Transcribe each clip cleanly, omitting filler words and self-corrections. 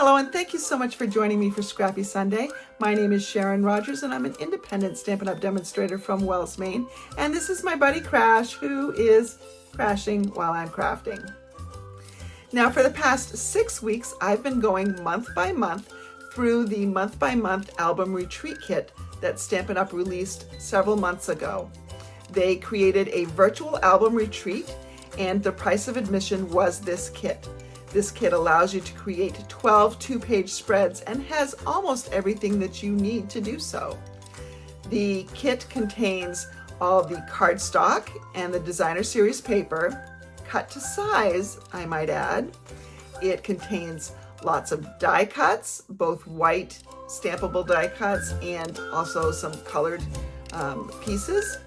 Hello, and thank you so much for joining me for Scrappy Sunday. My name is Sharon Rogers, and I'm an independent Stampin' Up! Demonstrator from Wells, Maine. And this is my buddy Crash, who is crashing while I'm crafting. Now, for the past 6 weeks, I've been going month by month through the month by month album retreat kit that Stampin' Up! Released several months ago. They created a virtual album retreat, and the price of admission was this kit. This kit allows you to create 12 two-page spreads and has almost everything that you need to do so. The kit contains all the cardstock and the designer series paper, cut to size, I might add. It contains lots of die cuts, both white stampable die cuts and also some colored pieces.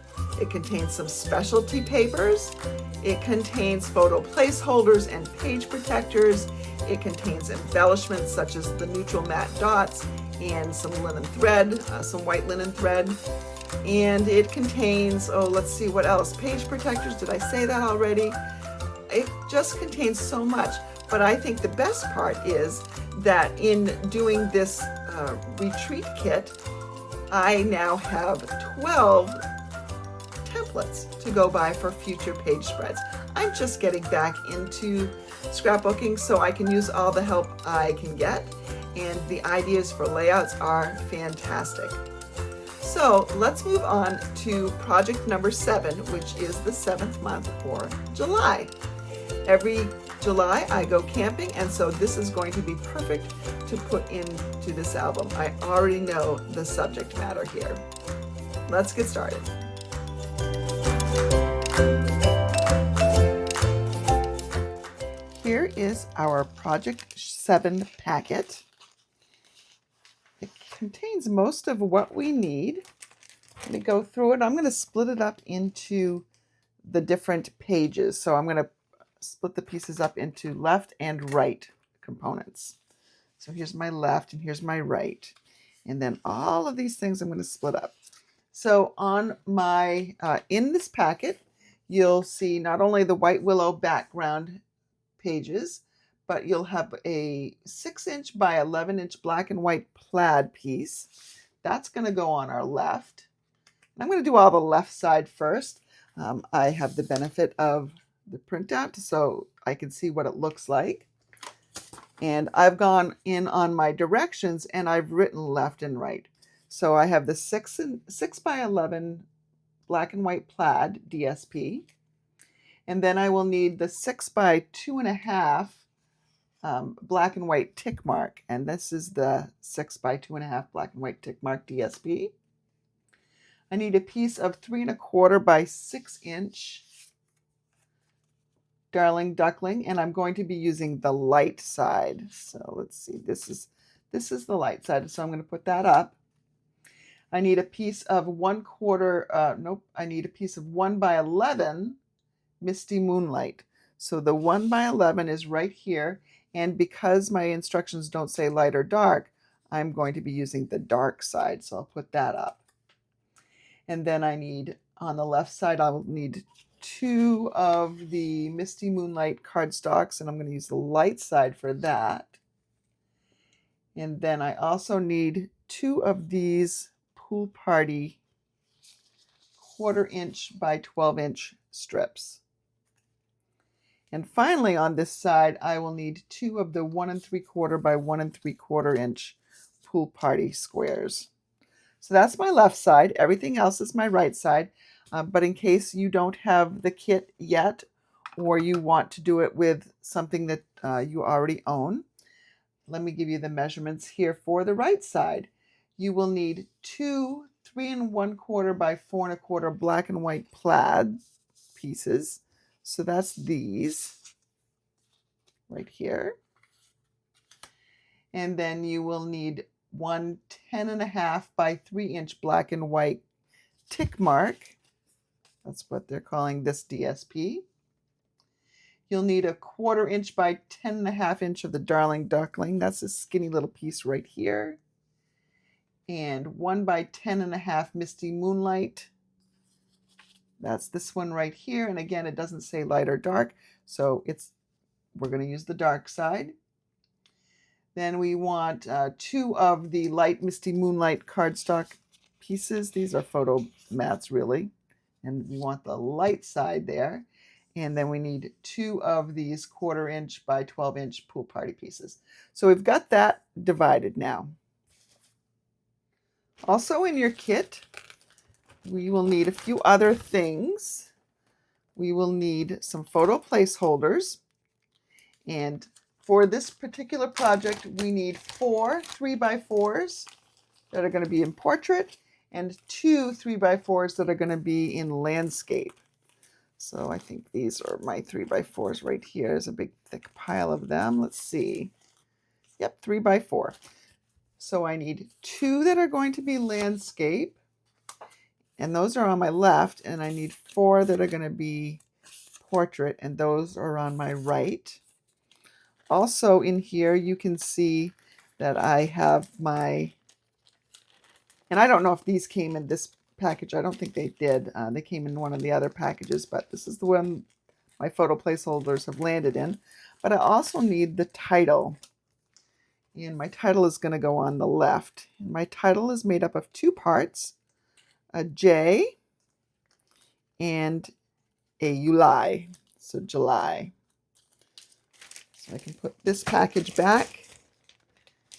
It contains some specialty papers. It contains photo placeholders and page protectors. It contains embellishments such as the neutral matte dots and some linen thread, some white linen thread. And it contains, let's see what else, page protectors. Did I say that already? It just contains so much. But I think the best part is that in doing this retreat kit, I now have 12 templates to go by for future page spreads. I'm just getting back into scrapbooking so I can use all the help I can get, and the ideas for layouts are fantastic. So let's move on to project number 7, which is the 7th month, or July. Every July I go camping, and so this is going to be perfect to put into this album. I already know the subject matter here. Let's get started. Here is our Project 7 packet. It contains most of what we need. Let me go through it. I'm going to split it up into the different pages. So I'm going to split the pieces up into left and right components. So here's my left and here's my right. And then all of these things I'm going to split up. So on my, in this packet, you'll see not only the White Willow background pages, but you'll have a 6-inch by 11-inch black and white plaid piece. That's going to go on our left. And I'm going to do all the left side first. I have the benefit of the printout so I can see what it looks like. And I've gone in on my directions and I've written left and right. So I have the 6 by 11 black and white plaid DSP. And then I will need the 6 by 2.5 black and white tick mark. And this is the 6 by 2.5 black and white tick mark DSP. I need a piece of 3.25 by 6-inch Darling Duckling, and I'm going to be using the light side. So let's see, this is the light side, so I'm going to put that up. I need a piece of I need a piece of 1 by 11 Misty Moonlight. So the 1 by 11 is right here, and because my instructions don't say light or dark, I'm going to be using the dark side, so I'll put that up. And then I need, on the left side, I'll need 2 of the Misty Moonlight cardstocks, and I'm going to use the light side for that. And then I also need 2 of these Pool Party 1/4-inch by 12-inch strips. And finally, on this side, I will need 2 of the 1 3/4 by 1 3/4-inch Pool Party squares. So that's my left side. Everything else is my right side. But in case you don't have the kit yet, or you want to do it with something that you already own, let me give you the measurements here for the right side. You will need 2 3 1/4 by 4 1/4 black and white plaid pieces. So that's these right here. And then you will need 1 10.5 by 3-inch black and white tick mark. That's what they're calling this DSP. You'll need a 1/4-inch by 10.5-inch of the Darling Duckling. That's a skinny little piece right here. And 1 by 10.5 Misty Moonlight. That's this one right here. And again, it doesn't say light or dark, so we're going to use the dark side. Then we want 2 of the Light Misty Moonlight cardstock pieces. These are photo mats, really. And we want the light side there. And then we need 2 of these 1/4 inch by 12 inch pool party pieces. So we've got that divided now. Also in your kit, we will need a few other things. We will need some photo placeholders. And for this particular project, we need 4 3x4s that are going to be in portrait and 2 3x4s that are going to be in landscape. So I think these are my 3x4s right here. There's a big thick pile of them. Let's see. Yep, 3x4. So I need 2 that are going to be landscape, and those are on my left, and I need 4 that are going to be portrait, and those are on my right. Also in here, you can see that I have my, and I don't know if these came in this package. I don't think they did. They came in one of the other packages, but this is the one my photo placeholders have landed in. But I also need the title. And my title is going to go on the left. And my title is made up of 2 parts, a J and a July. So July. So I can put this package back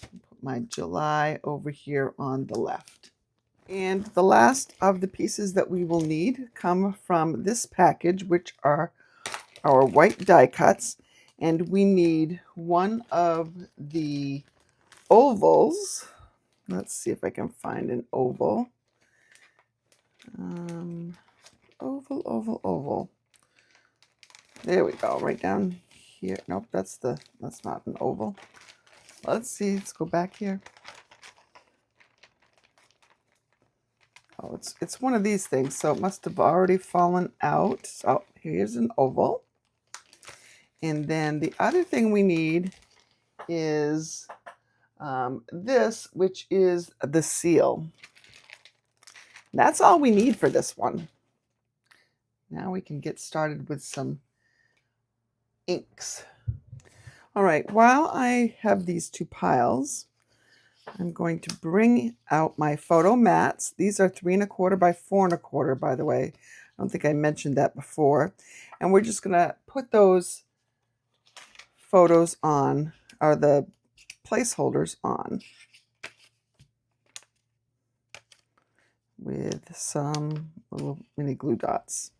and put my July over here on the left. And the last of the pieces that we will need come from this package, which are our white die cuts. And we need 1 of the ovals. Let's see if I can find an oval. Oval. There we go, right down here. Nope, that's not an oval. Let's see, let's go back here. Oh, it's one of these things, so it must have already fallen out. So here's an oval. And then the other thing we need is this, which is the seal. That's all we need for this one. Now we can get started with some inks. All right, while I have these 2 piles, I'm going to bring out my photo mats. These are 3 1/4 by 4 1/4, by the way. I don't think I mentioned that before. And we're just gonna put those photos on, or the placeholders on, with some little mini glue dots.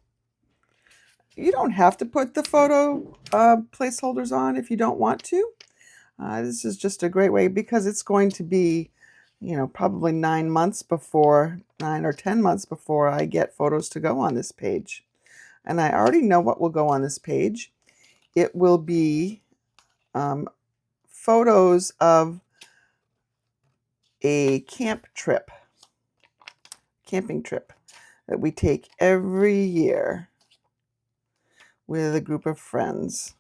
You don't have to put the photo placeholders on if you don't want to. This is just a great way, because it's going to be, probably 9 or 10 months before I get photos to go on this page. And I already know what will go on this page. It will be photos of a camping trip that we take every year with a group of friends.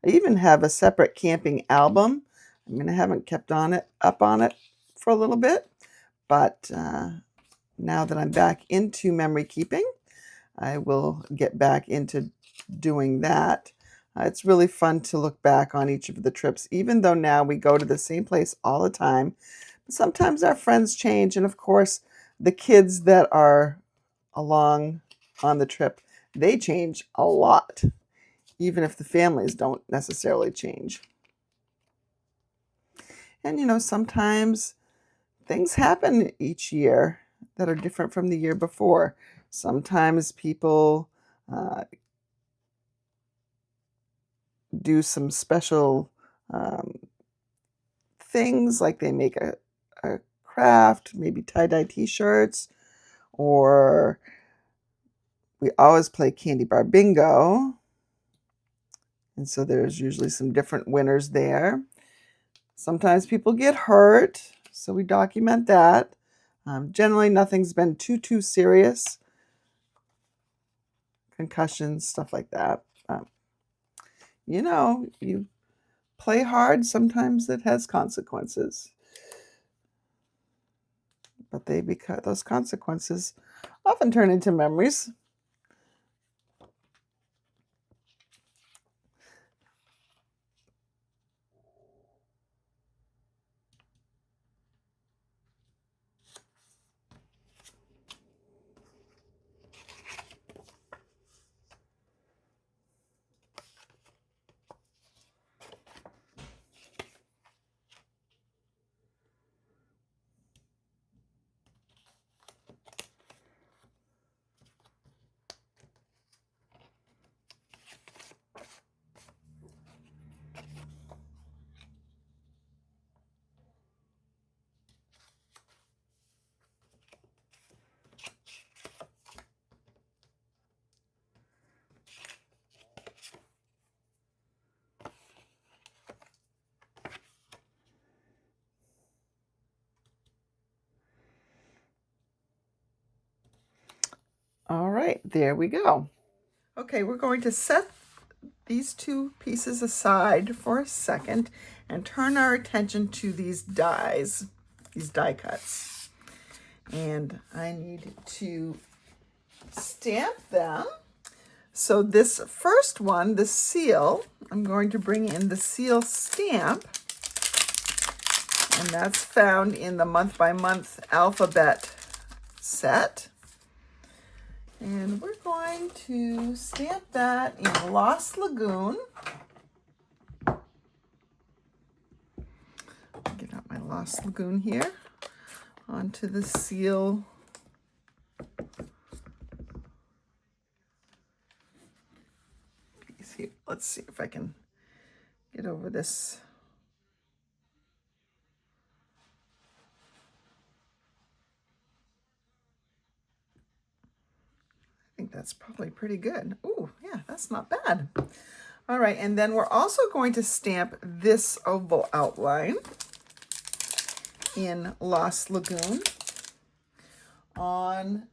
I even have a separate camping album. I mean, I haven't kept up on it for a little bit, but now that I'm back into memory keeping, I will get back into doing that. It's really fun to look back on each of the trips, even though now we go to the same place all the time. But sometimes our friends change, and of course, the kids that are along on the trip, they change a lot, even if the families don't necessarily change. And sometimes things happen each year that are different from the year before. Sometimes people do some special things, like they make a craft, maybe tie-dye t-shirts, or we always play candy bar bingo. And so there's usually some different winners there. Sometimes people get hurt, so we document that. Generally, nothing's been too serious. Concussions, stuff like that. You play hard, sometimes it has consequences. But those consequences often turn into memories. All right, there we go. Okay, we're going to set these two pieces aside for a second and turn our attention to these dies, these die cuts. And I need to stamp them. So this first one, the seal, I'm going to bring in the seal stamp, and that's found in the month by month alphabet set. And we're going to stamp that in Lost Lagoon. Get out my Lost Lagoon here onto the seal. Piece here. Let's see if I can get over this. I think that's probably pretty good. Ooh, yeah, that's not bad. All right, and then we're also going to stamp this oval outline in Lost Lagoon on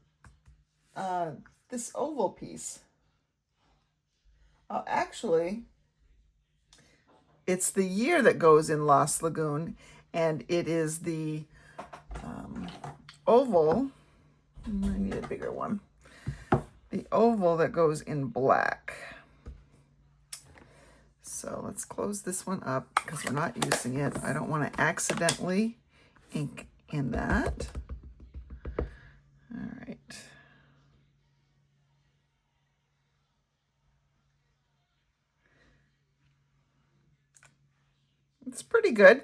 this oval piece. Actually, it's the year that goes in Lost Lagoon, and it is the oval. I need a bigger one. The oval that goes in black. So let's close this one up because we're not using it. I don't want to accidentally ink in that. All right. It's pretty good.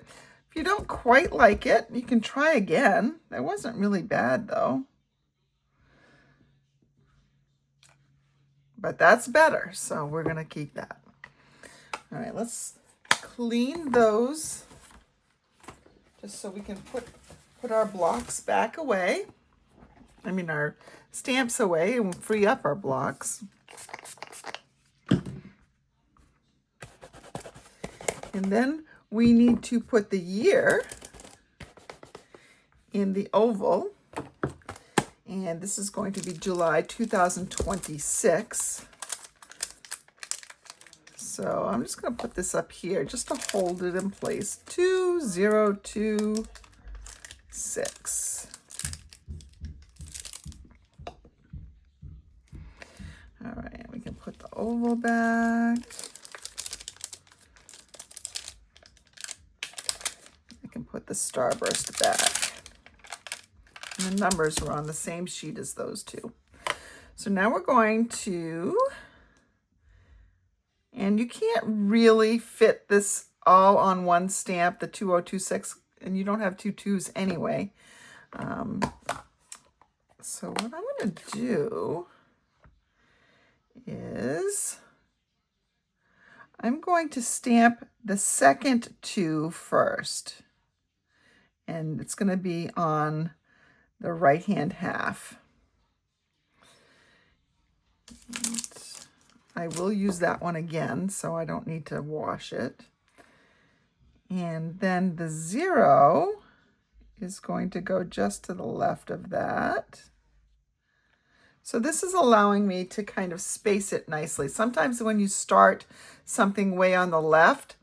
If you don't quite like it, you can try again. That wasn't really bad though. But that's better, so we're gonna keep that. All right, let's clean those just so we can put our blocks back away. I mean, our stamps away and free up our blocks. And then we need to put the year in the oval. And this is going to be July 2026. So I'm just going to put this up here just to hold it in place. 2026. All right, we can put the oval back. I can put the starburst back. And the numbers were on the same sheet as those two. So now we're going to, and you can't really fit this all on one stamp, the 2026, and you don't have two twos anyway. So what I'm going to do is I'm going to stamp the second two first. And it's going to be on the right-hand half. And I will use that one again, so I don't need to wash it. And then the 0 is going to go just to the left of that. So this is allowing me to kind of space it nicely. Sometimes when you start something way on the left,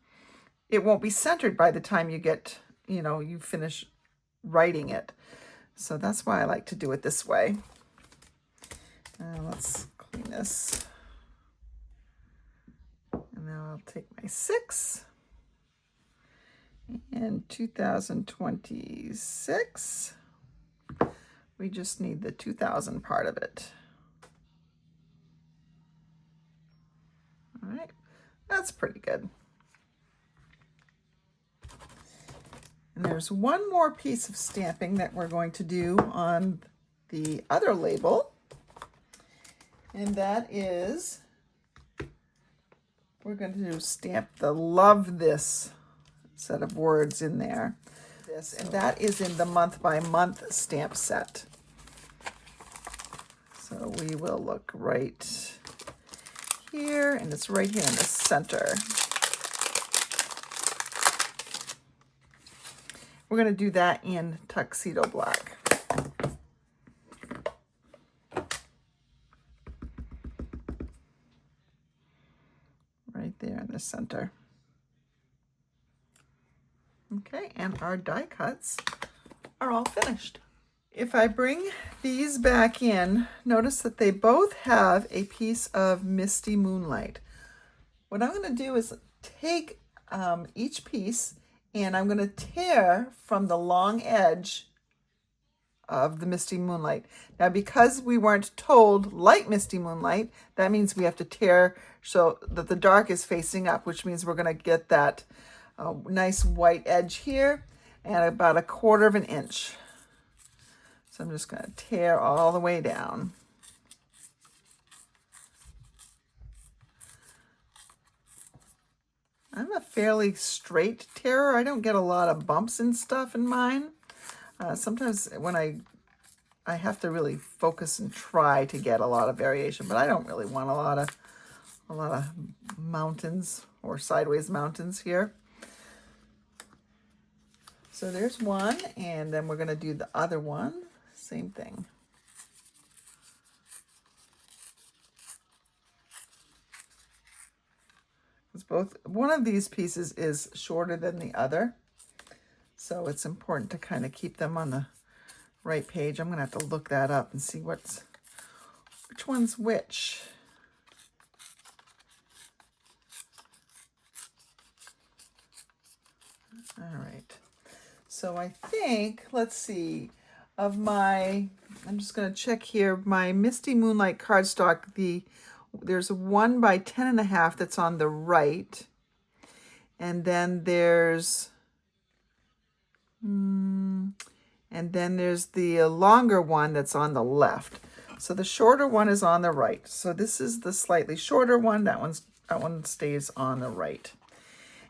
it won't be centered by the time you get, you finish writing it. So that's why I like to do it this way. Let's clean this. And now I'll take my 6 and 2026. We just need the 2000 part of it. All right, that's pretty good. And there's one more piece of stamping that we're going to do on the other label. And that is, we're going to stamp the love this set of words in there. And that is in the month by month stamp set. So we will look right here, and it's right here in the center. We're going to do that in Tuxedo Black. there in the center. Okay, and our die cuts are all finished. If I bring these back in, notice that they both have a piece of Misty Moonlight. What I'm going to do is take each piece and I'm going to tear from the long edge of the Misty Moonlight. Now, because we weren't told light Misty Moonlight, that means we have to tear so that the dark is facing up, which means we're going to get that nice white edge here and about 1/4 of an inch. So I'm just going to tear all the way down. I'm a fairly straight tearer. I don't get a lot of bumps and stuff in mine. Sometimes when I have to really focus and try to get a lot of variation, but I don't really want a lot of mountains or sideways mountains here. So there's one, and then we're going to do the other one. Same thing. One of these pieces is shorter than the other, so it's important to kind of keep them on the right page. I'm going to have to look that up and see which one's which. All right. So I think, let's see, I'm just going to check here, my Misty Moonlight cardstock, there's a 1 by 10.5 that's on the right. And then there's the longer one that's on the left. So the shorter one is on the right. So this is the slightly shorter one. That one stays on the right.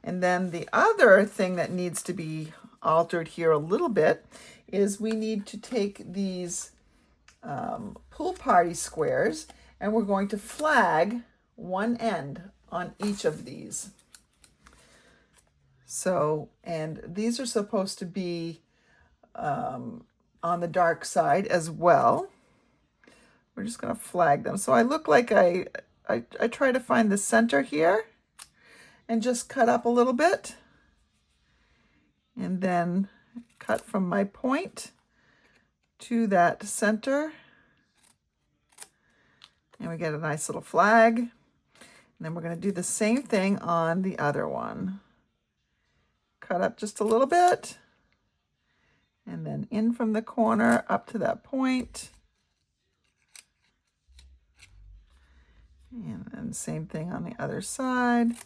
And then the other thing that needs to be altered here a little bit is we need to take these pool party squares and we're going to flag one end on each of these. So, and these are supposed to be on the dark side as well. We're just going to flag them. So I look like I try to find the center here and just cut up a little bit. And then cut from my point to that center. And we get a nice little flag. And then we're going to do the same thing on the other one. Cut up just a little bit. And then in from the corner up to that point. And then same thing on the other side.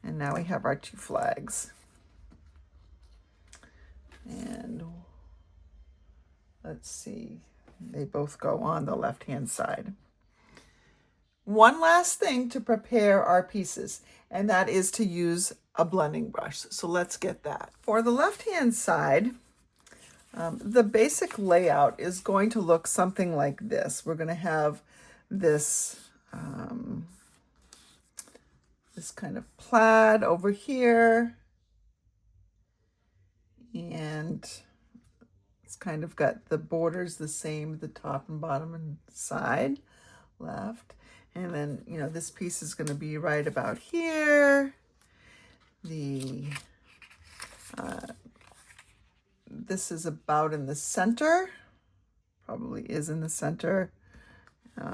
And now we have our 2 flags. And let's see, they both go on the left-hand side. One last thing to prepare our pieces, and that is to use a blending brush. So let's get that. For the left-hand side, the basic layout is going to look something like this. We're going to have this this kind of plaid over here, and it's kind of got the borders the same, the top and bottom and side, left. And then, you know, this piece is going to be right about here. This is about in the center, probably is in the center.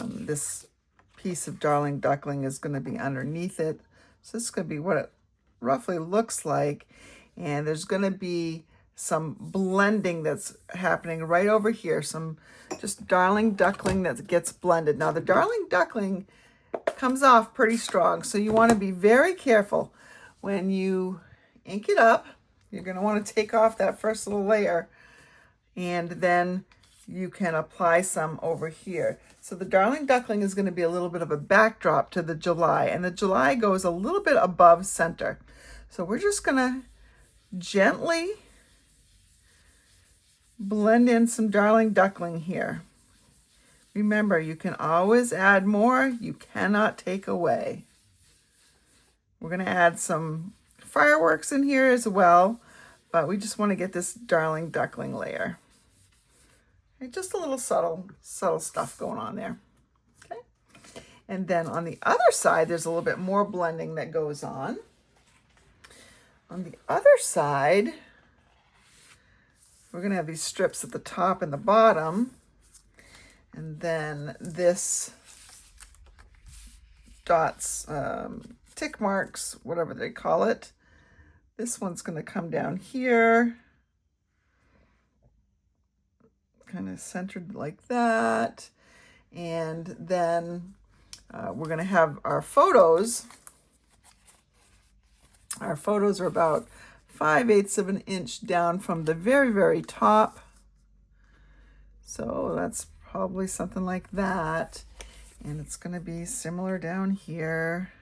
This piece of Darling Duckling is going to be underneath it. So this is going to be what it roughly looks like. And there's going to be some blending that's happening right over here. Some just Darling Duckling that gets blended. Now the Darling Duckling comes off pretty strong, so you want to be very careful when you ink it up. You're going to want to take off that first little layer, and then you can apply some over here. So the Darling Duckling is going to be a little bit of a backdrop to the July, and the July goes a little bit above center. So we're just going to gently blend in some Darling Duckling here. Remember, you can always add more. You cannot take away. We're going to add some fireworks in here as well, but we just want to get this Darling Duckling layer. Okay, just a little subtle stuff going on there. Okay, And then on the other side, there's a little bit more blending that goes on. On the other side, we're going to have these strips at the top and the bottom. And then this dots, tick marks, whatever they call it. This one's going to come down here, kind of centered like that. And then we're going to have our photos. Our photos are about 5/8 of an inch down from the very, very top. So that's probably something like that. And it's going to be similar down here.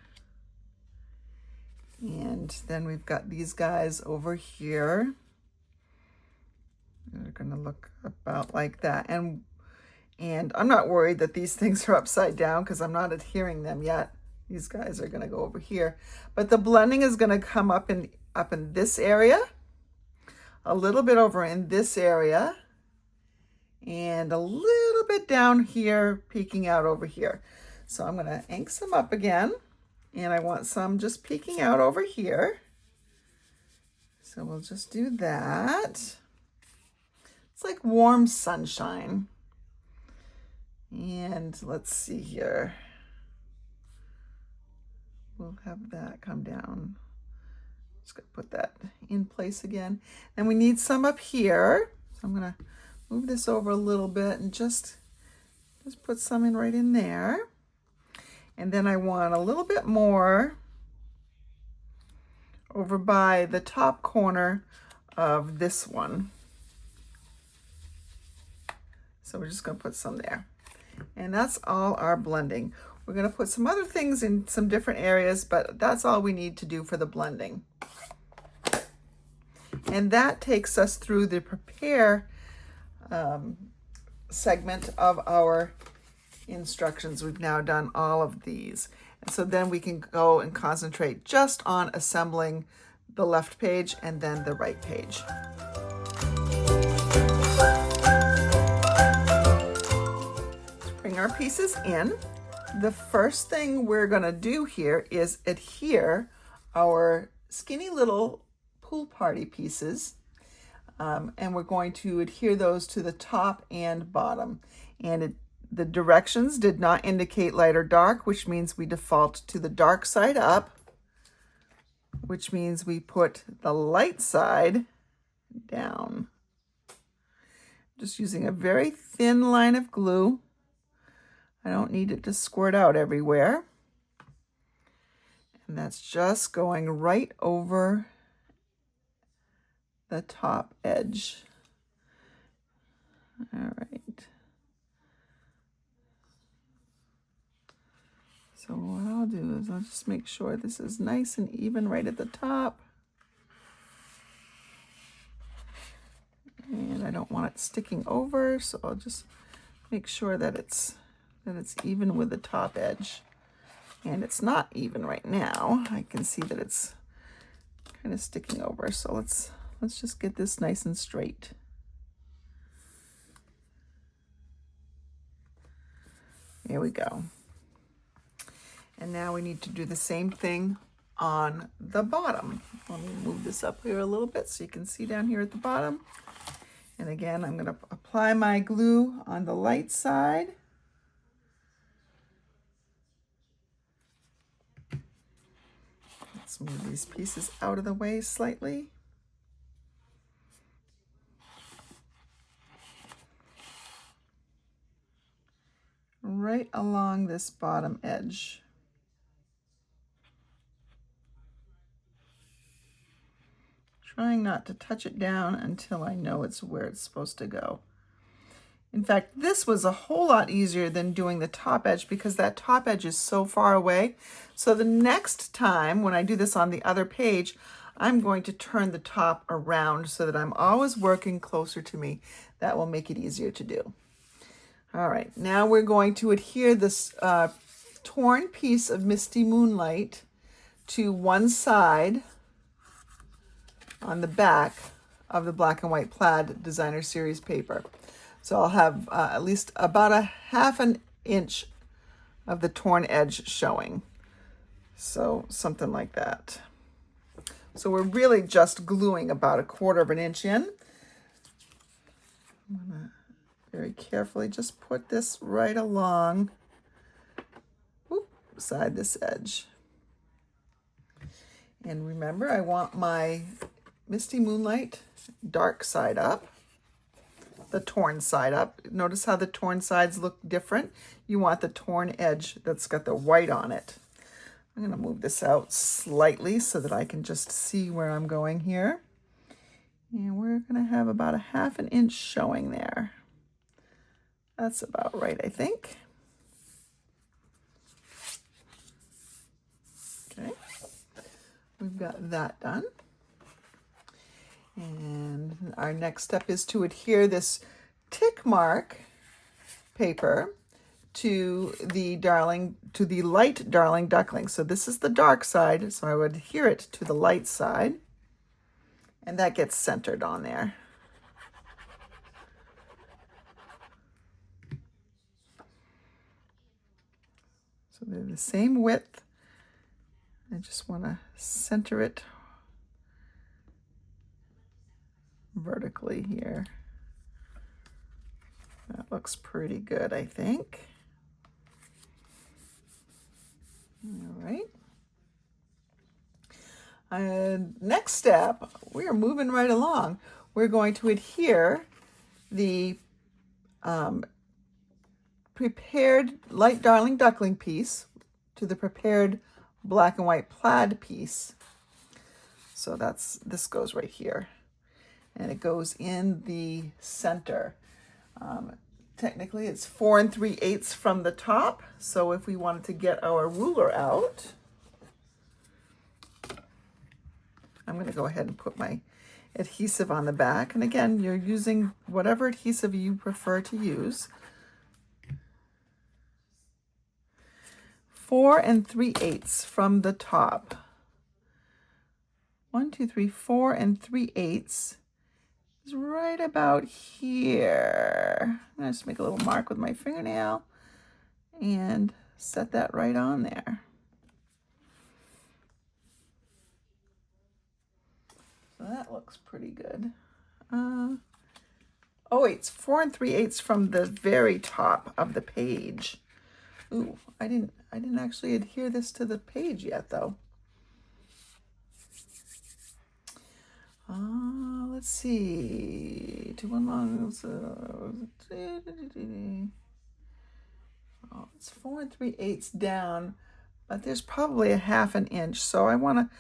And then we've got these guys over here. They're going to look about like that. And I'm not worried that these things are upside down because I'm not adhering them yet. These guys are going to go over here. But the blending is going to come up in this area, a little bit over in this area, and a little bit down here, peeking out over here. So I'm going to ink some up again, and I want some just peeking out over here. So we'll just do that. It's like warm sunshine. And let's see here. We'll have that come down. Just gonna put that in place again. And we need some up here. So I'm gonna move this over a little bit and just put some in right in there. And then I want a little bit more over by the top corner of this one. So we're just gonna put some there. And that's all our blending. We're going to put some other things in some different areas, but that's all we need to do for the blending. And that takes us through the prepare segment of our instructions. We've now done all of these. And so then we can go and concentrate just on assembling the left page and then the right page. Bring our pieces in. The first thing we're going to do here is adhere our skinny little pool party pieces, and we're going to adhere those to the top and bottom. And the directions did not indicate light or dark, which means we default to the dark side up, which means we put the light side down. Just using a very thin line of glue. I don't need it to squirt out everywhere. And that's just going right over the top edge. All right. So what I'll do is I'll just make sure this is nice and even right at the top. And I don't want it sticking over, so I'll just make sure that it's even with the top edge. And it's not even right now. I can see that it's kind of sticking over. So let's just get this nice and straight. There we go. And now we need to do the same thing on the bottom. Let me move this up here a little bit so you can see down here at the bottom. And again, I'm going to apply my glue on the light side. Let's move these pieces out of the way slightly. Right along this bottom edge. Trying not to touch it down until I know it's where it's supposed to go. In fact, this was a whole lot easier than doing the top edge because that top edge is so far away. So the next time when I do this on the other page, I'm going to turn the top around so that I'm always working closer to me. That will make it easier to do. All right, now we're going to adhere this torn piece of Misty Moonlight to one side on the back of the Black and White Plaid Designer Series paper. So I'll have at least about a 1/2 inch of the torn edge showing. So something like that. So we're really just gluing about 1/4 inch in. I'm gonna very carefully just put this right along beside this edge. And remember, I want my Misty Moonlight dark side up, the torn side up. Notice how the torn sides look different? You want the torn edge that's got the white on it. I'm going to move this out slightly so that I can just see where I'm going here. And we're going to have about 1/2 inch showing there. That's about right, I think. Okay, we've got that done. And our next step is to adhere this tick mark paper to the light Darling Duckling. So this is the dark side, so I would adhere it to the light side, and that gets centered on there. So they're the same width. I just want to center it vertically here. That looks pretty good, I think. All right. Next step, we are moving right along. We're going to adhere the prepared light Darling Duckling piece to the prepared black and white plaid piece. So this goes right here, and it goes in the center. Technically it's 4 3/8 from the top. So if we wanted to get our ruler out, I'm going to go ahead and put my adhesive on the back. And again, you're using whatever adhesive you prefer to use. 4 3/8 from the top. 1, 2, 3, 4 3/8 is right about here. I'm going to just make a little mark with my fingernail and set that right on there. So that looks pretty good. Oh wait, it's 4 3/8 from the very top of the page. Ooh, I didn't actually adhere this to the page yet though. Let's see. 2 1 long. Oh, it's 4 3/8 down, but there's probably 1/2 inch. So I want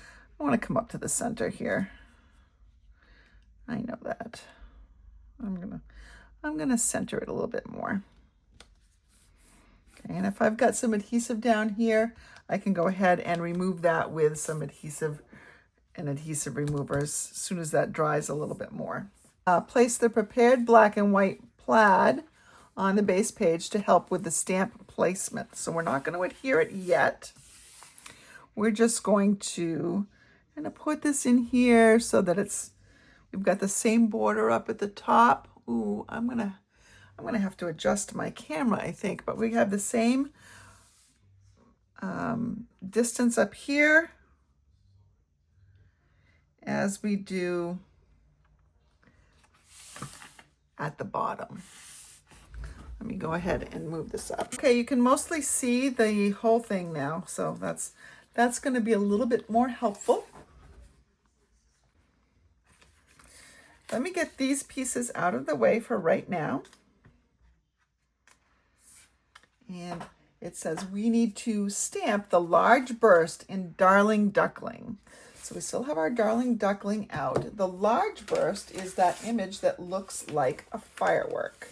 to come up to the center here. I know that. I'm gonna center it a little bit more. Okay, and if I've got some adhesive down here, I can go ahead and remove that with some adhesive and adhesive removers as soon as that dries a little bit more. Place the prepared black and white plaid on the base page to help with the stamp placement. So we're not going to adhere it yet. We're just going to kind of put this in here so that we've got the same border up at the top. Ooh, I'm gonna have to adjust my camera, I think, but we have the same distance up here as we do at the bottom. Let me go ahead and move this up. Okay, you can mostly see the whole thing now, so that's going to be a little bit more helpful. Let me get these pieces out of the way for right now. And it says we need to stamp the large burst in Darling Duckling. So we still have our Darling Duckling out. The large burst is that image that looks like a firework.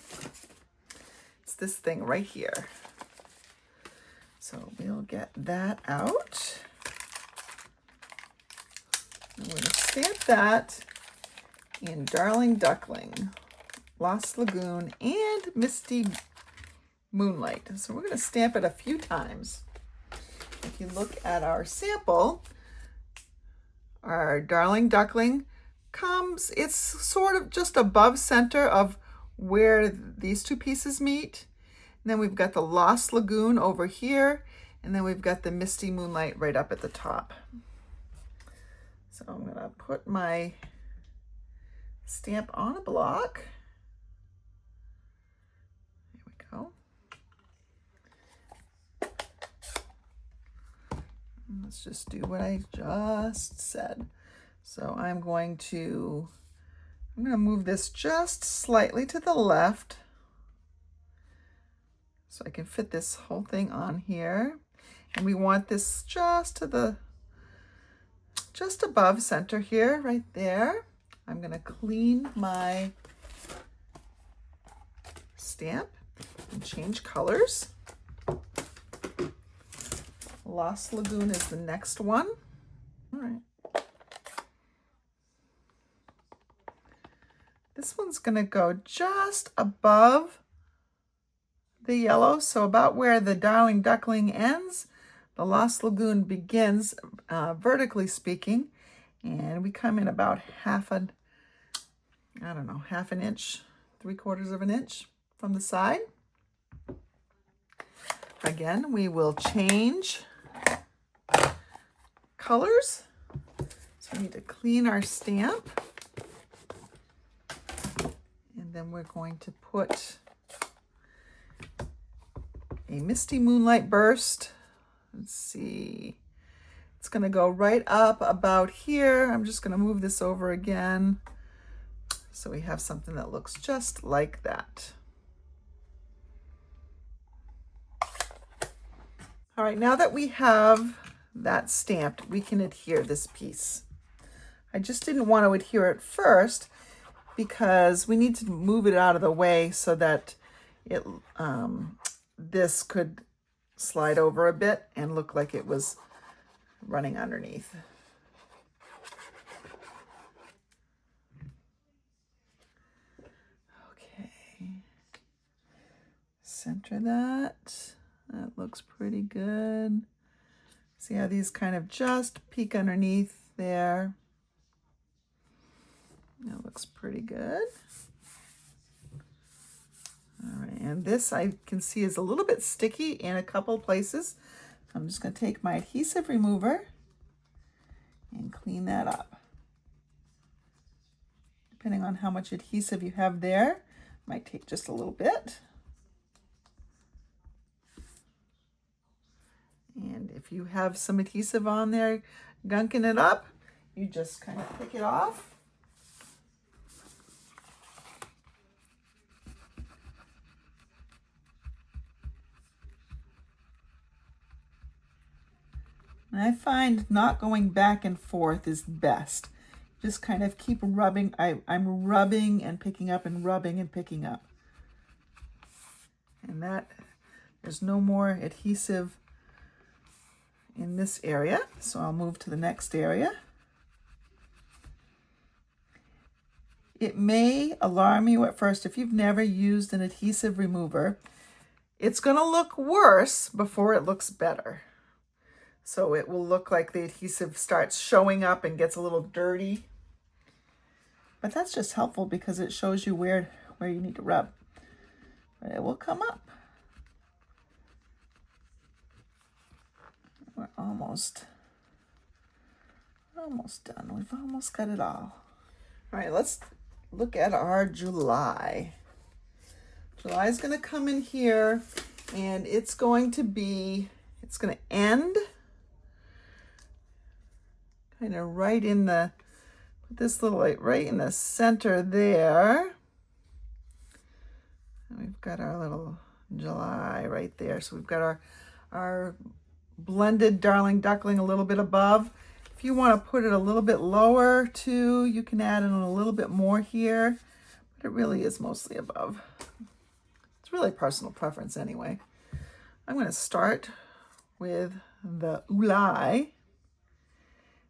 It's this thing right here. So we'll get that out. And we're going to stamp that in Darling Duckling, Lost Lagoon, and Misty Moonlight. So we're going to stamp it a few times. If you look at our sample, our Darling Duckling it's sort of just above center of where these two pieces meet. And then we've got the Lost Lagoon over here, and then we've got the Misty Moonlight right up at the top. So I'm gonna put my stamp on a block. There we go. And let's just do what I just said. So I'm gonna move this just slightly to the left so I can fit this whole thing on here. And we want this just above center here, right there. I'm gonna clean my stamp and change colors. Lost Lagoon is the next one. All right. This one's gonna go just above the yellow, so about where the Darling Duckling ends, the Lost Lagoon begins, vertically speaking, and we come in about half an inch, 3/4 of an inch from the side. Again, we will change colors. So we need to clean our stamp. And then we're going to put a Misty Moonlight burst. Let's see. It's going to go right up about here. I'm just going to move this over again so we have something that looks just like that. All right, now that we have that stamped, we can adhere this piece. I just didn't want to adhere it first because we need to move it out of the way so that this could slide over a bit and look like it was running underneath. Okay, center that. That looks pretty good. See how these kind of just peek underneath there? That looks pretty good. All right, and this I can see is a little bit sticky in a couple places. I'm just going to take my adhesive remover and clean that up. Depending on how much adhesive you have there, might take just a little bit. And if you have some adhesive on there gunking it up, you just kind of pick it off. And I find not going back and forth is best. Just kind of keep rubbing. I'm rubbing and picking up and rubbing and picking up. And that, there's no more adhesive in this area, so I'll move to the next area. It may alarm you at first if you've never used an adhesive remover. It's going to look worse before it looks better. So it will look like the adhesive starts showing up and gets a little dirty. But that's just helpful because it shows you where you need to rub. But it will come up. We're almost done. We've almost got it all. All right, let's look at our July. July is going to come in here, and it's going to end kind of right in the, put this little light right in the center there. And we've got our little July right there. So we've got our blended Darling Duckling a little bit above. If you want to put it a little bit lower too, you can add in a little bit more here, but it really is mostly above. It's really personal preference anyway. I'm going to start with the Ulai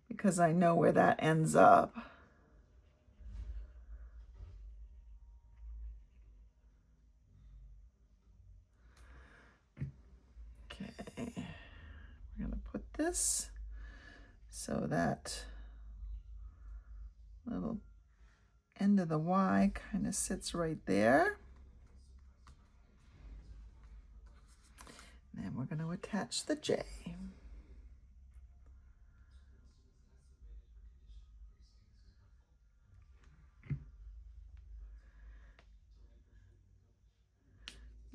because I know where that ends up. Okay, we're going to put this so that little end of the Y kind of sits right there. And we're going to attach the J.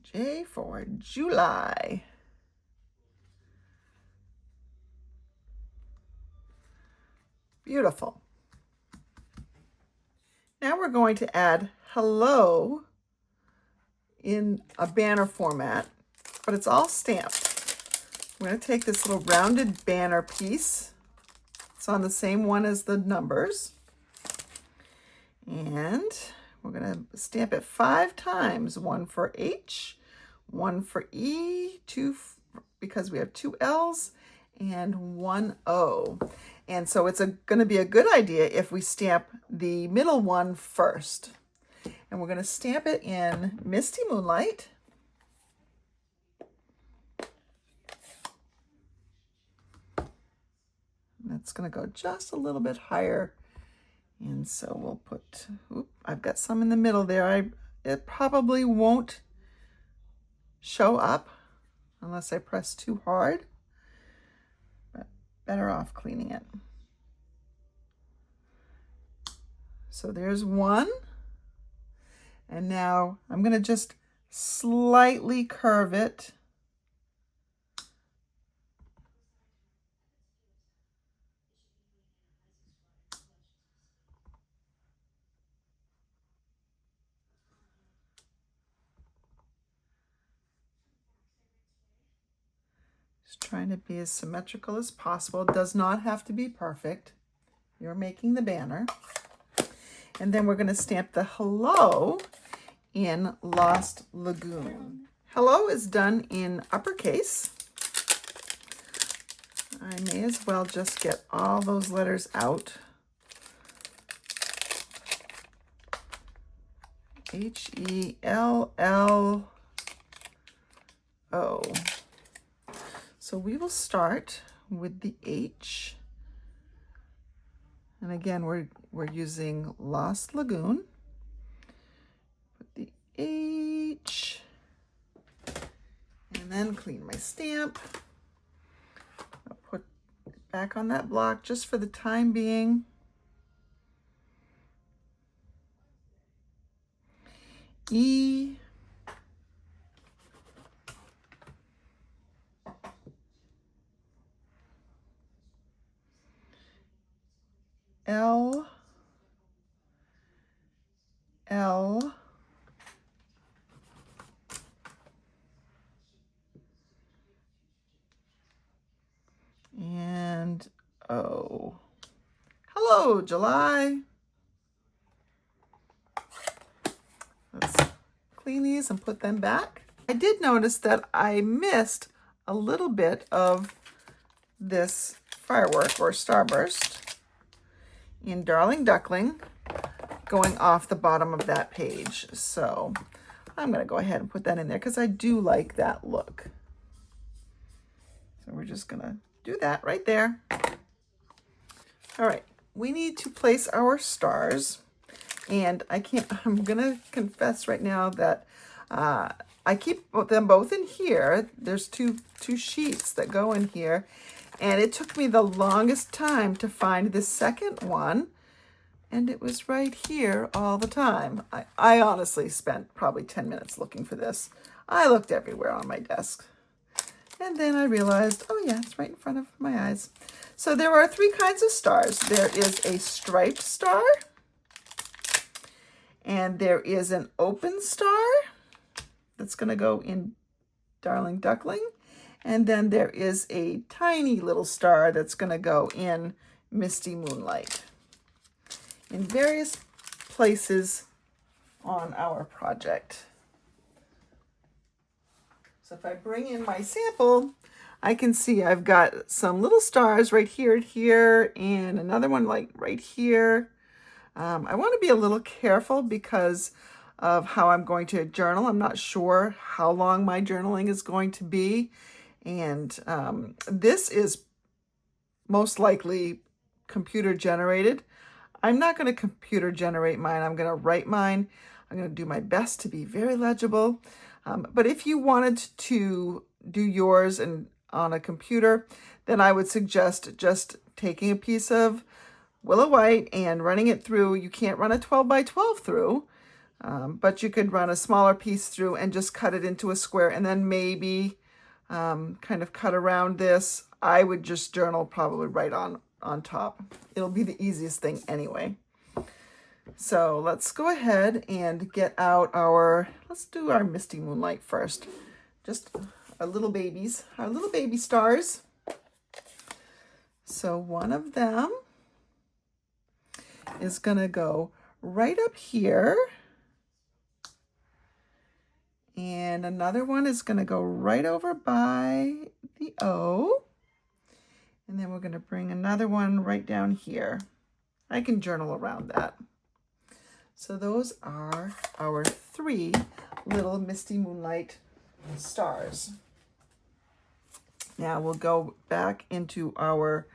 J for July. Beautiful. Now we're going to add hello in a banner format, but it's all stamped. I'm going to take this little rounded banner piece. It's on the same one as the numbers. And we're going to stamp it 5 times. 1 for H, 1 for E, 2 because we have 2 L's, and 1 O. And so it's going to be a good idea if we stamp the middle one first. And we're going to stamp it in Misty Moonlight. That's going to go just a little bit higher. And so we'll put, I've got some in the middle there. It probably won't show up unless I press too hard, but better off cleaning it. So there's 1. And now I'm going to just slightly curve it. Just trying to be as symmetrical as possible. It does not have to be perfect. You're making the banner. And then we're going to stamp the hello in Lost Lagoon. Hello is done in uppercase. I may as well just get all those letters out. H-E-L-L-O. So we will start with the H. And again, we're using Lost Lagoon. Put the H. And then clean my stamp. I'll put it back on that block just for the time being. E. L. L. And O. Hello, July. Let's clean these and put them back. I did notice that I missed a little bit of this firework or starburst in Darling Duckling going off the bottom of that page. So I'm going to go ahead and put that in there because I do like that look. So we're just going to do that right there. All right, we need to place our stars. And I'm going to confess right now that I keep them both in here. There's two sheets that go in here. And it took me the longest time to find the second one. And it was right here all the time. I honestly spent probably 10 minutes looking for this. I looked everywhere on my desk. And then I realized, oh yeah, it's right in front of my eyes. So there are 3 kinds of stars. There is a striped star. And there is an open star that's going to go in Darling Duckling. And then there is a tiny little star that's going to go in Misty Moonlight. In various places on our project. So if I bring in my sample, I can see I've got some little stars right here, and another one like right here. I want to be a little careful because of how I'm going to journal. I'm not sure how long my journaling is going to be. And this is most likely computer generated. I'm not going to computer generate mine. I'm going to write mine. I'm going to do my best to be very legible. But if you wanted to do yours and on a computer, then I would suggest just taking a piece of Willow White and running it through. You can't run a 12 by 12 through, but you could run a smaller piece through and just cut it into a square, and then maybe kind of cut around this. I would just journal probably right on top. It'll be the easiest thing anyway. So let's go ahead and get out let's do our Misty Moonlight first. Just our little babies, our little baby stars. So one of them is gonna go right up here. And another one is gonna go right over by the O. And then we're gonna bring another one right down here. I can journal around that. So those are our 3 little Misty Moonlight stars. Now we'll go back into our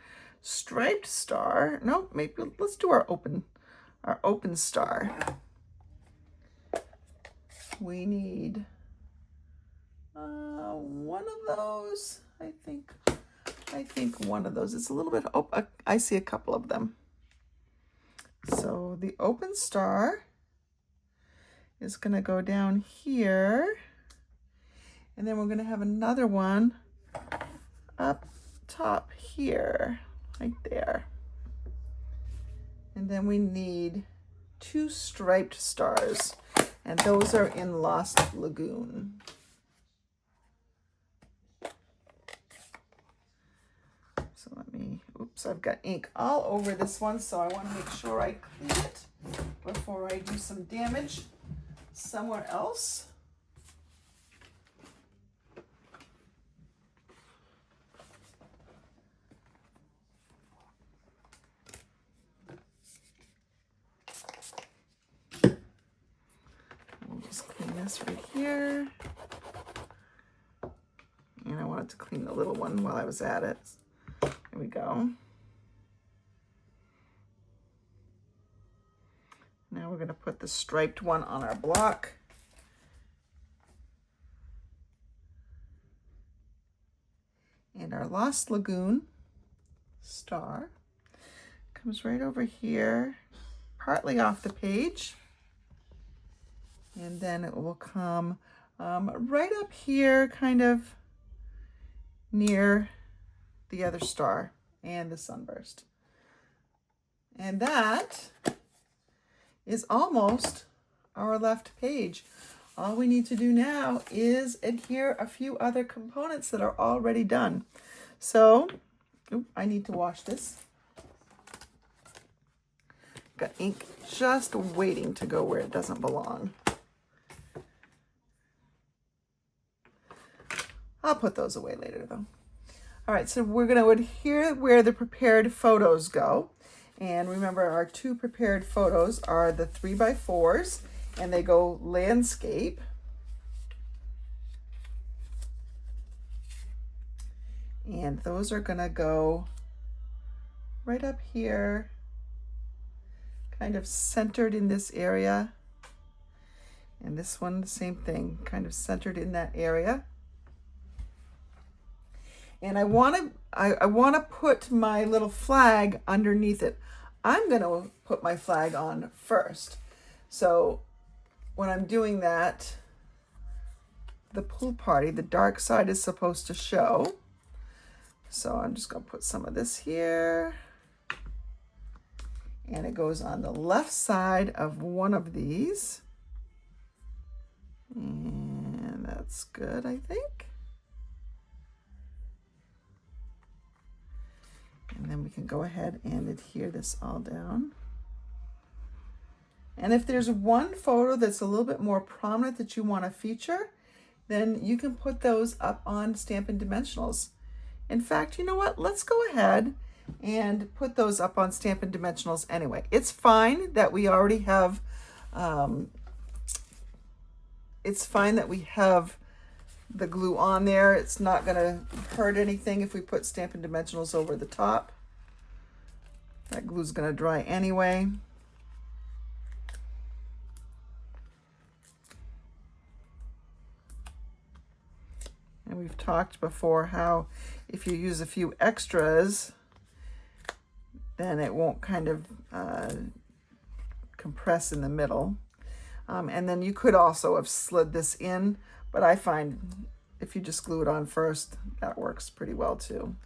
striped star. No, maybe let's do our open star. We need one of those. I think one of those. It's a little bit, I see a couple of them. So the open star is going to go down here, and then we're going to have another one up top here, right there. And then we need 2 striped stars, and those are in Lost Lagoon. So let me, oops, I've got ink all over this one, so I want to make sure I clean it before I do some damage somewhere else. We'll just clean this right here. And I wanted to clean the little one while I was at it. There we go. Now we're going to put the striped one on our block. And our Lost Lagoon star comes right over here, partly off the page. And then it will come right up here, kind of near the other star and the sunburst. And that is almost our left page. All we need to do now is adhere a few other components that are already done. So, I need to wash this. Got ink just waiting to go where it doesn't belong. I'll put those away later though. All right, so we're going to adhere where the prepared photos go. And remember, our 2 prepared photos are the 3x4s, and they go landscape. And those are going to go right up here, kind of centered in this area. And this one, the same thing, kind of centered in that area. And I want to put my little flag underneath it. I'm going to put my flag on first. So when I'm doing that, the pool party, the dark side is supposed to show. So I'm just going to put some of this here. And it goes on the left side of one of these. And that's good, I think. And then we can go ahead and adhere this all down. And if there's one photo that's a little bit more prominent that you want to feature, then you can put those up on Stampin' Dimensionals. In fact, you know what? Let's go ahead and put those up on Stampin' Dimensionals anyway. It's fine that we already have, it's fine that we have the glue on there. It's not going to hurt anything if we put Stampin' Dimensionals over the top. That glue's going to dry anyway. And we've talked before how if you use a few extras, then it won't kind of compress in the middle. And then you could also have slid this in, but I find if you just glue it on first, that works pretty well too.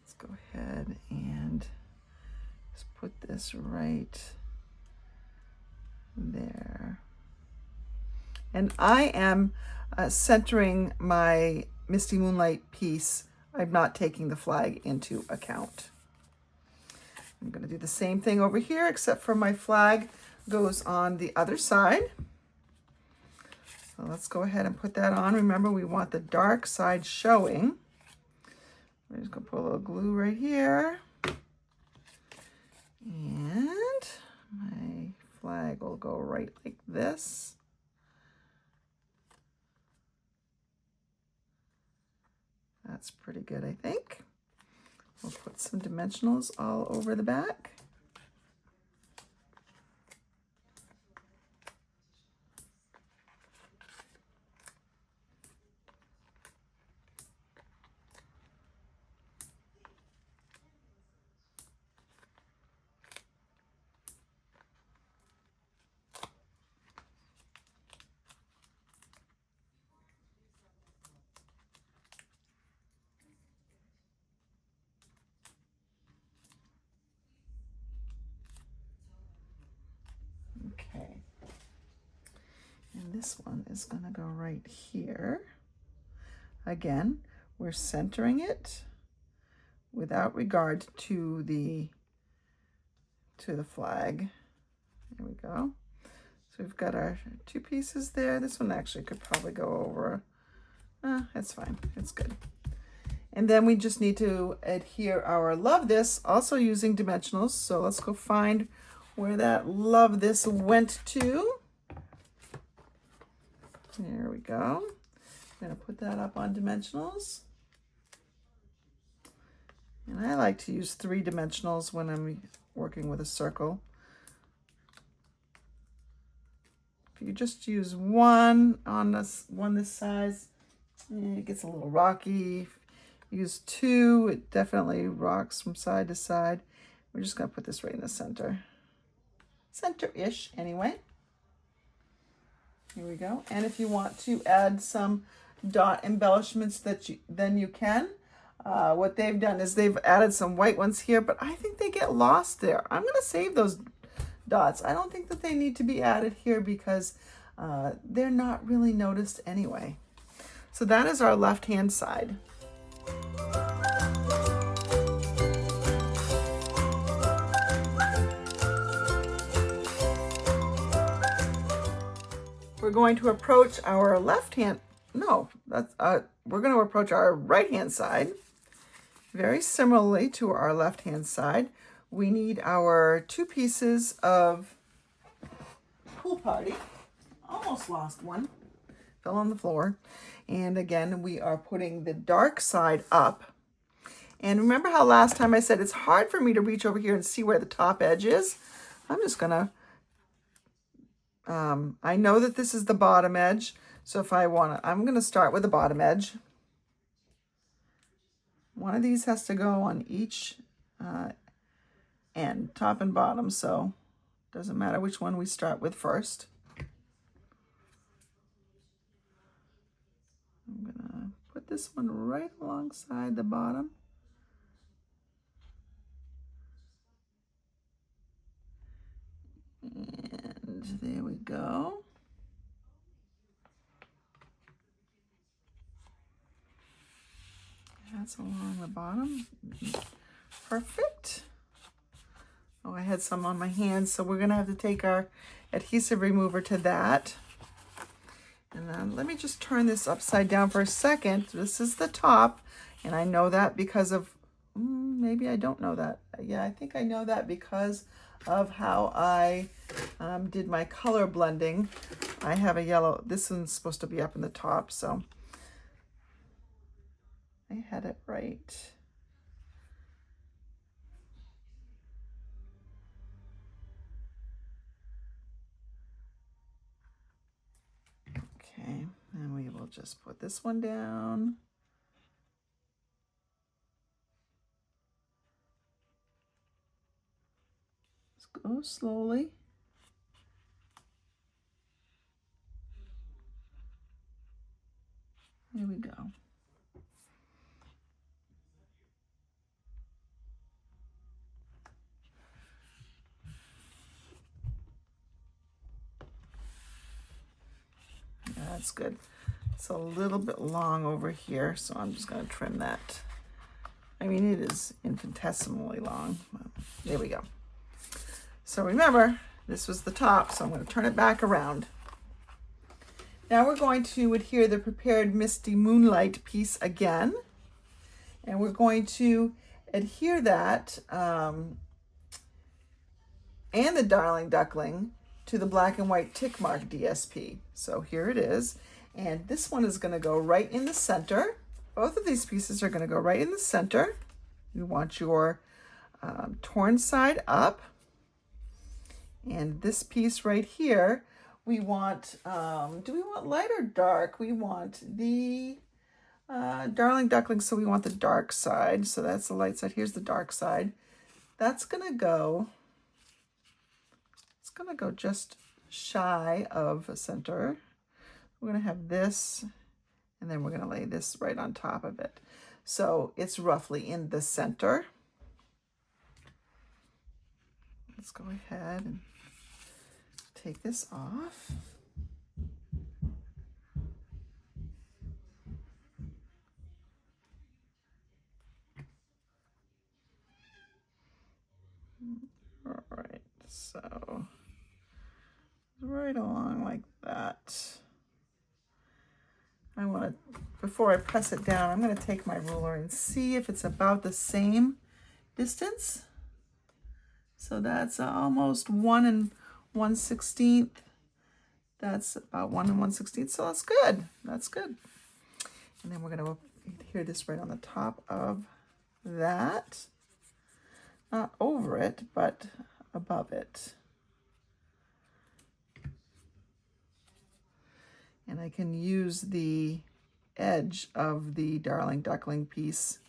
Let's go ahead and just put this right there. And I am centering my Misty Moonlight piece. I'm not taking the flag into account. I'm going to do the same thing over here, except for my flag goes on the other side. So let's go ahead and put that on. Remember, we want the dark side showing. I'm just going to put a little glue right here. And my flag will go right like this. That's pretty good, I think. We'll put some dimensionals all over the back. Okay, and this one is going to go right here. Again, we're centering it without regard to the flag. There we go. So we've got our two pieces there. This one actually could probably go over. It's fine. It's good. And then we just need to adhere our love this, also using dimensionals. So let's go find where that love this went to. There we go. I'm going to put that up on dimensionals. And I like to use 3 dimensionals when I'm working with a circle. If you just use one on this size, it gets a little rocky. Use 2, it definitely rocks from side to side. We're just going to put this right in the center. Center-ish anyway. Here we go. And if you want to add some dot embellishments, then you can. What they've done is they've added some white ones here, but I think they get lost there. I'm going to save those dots. I don't think that they need to be added here because they're not really noticed anyway. So that is our left-hand side. We're going to approach our we're going to approach our right-hand side very similarly to our left-hand side. We need our 2 pieces of Pool Party. Almost lost one. Fell on the floor. And again, we are putting the dark side up. And remember how last time I said it's hard for me to reach over here and see where the top edge is? I'm just going to I know that this is the bottom edge, so if I'm going to start with the bottom edge. One of these has to go on each end, top and bottom, so it doesn't matter which one we start with first. I'm going to put this one right alongside the bottom. And there we go. That's along the bottom. Perfect. Oh, I had some on my hands, so we're going to have to take our adhesive remover to that. And then let me just turn this upside down for a second. This is the top, and I know that because of, maybe I don't know that. Yeah, I think I know that because of how I did my color blending. I have a yellow, this one's supposed to be up in the top, so I had it right. Okay, and we will just put this one down. Let's go slowly. Here we go. That's good. It's a little bit long over here, so I'm just going to trim that. I mean, it is infinitesimally long. There we go. So remember, this was the top, so I'm going to turn it back around. Now we're going to adhere the Prepared Misty Moonlight piece again. And we're going to adhere that and the Darling Duckling to the Black and White Tick Mark DSP. So here it is. And this one is going to go right in the center. Both of these pieces are going to go right in the center. You want your torn side up. And this piece right here, we want, do we want light or dark? We want the Darling Duckling, so we want the dark side. So that's the light side. Here's the dark side. That's going to go, it's going to go just shy of a center. We're going to have this, and then we're going to lay this right on top of it. So it's roughly in the center. Let's go ahead and take this off. All right, so right along like that. I want to, before I press it down, I'm going to take my ruler and see if it's about the same distance. So that's almost 1 1/16. That's about 1 1/16. So that's good. That's good. And then we're going to adhere this right on the top of that. Not over it, but above it. And I can use the edge of the Darling Duckling piece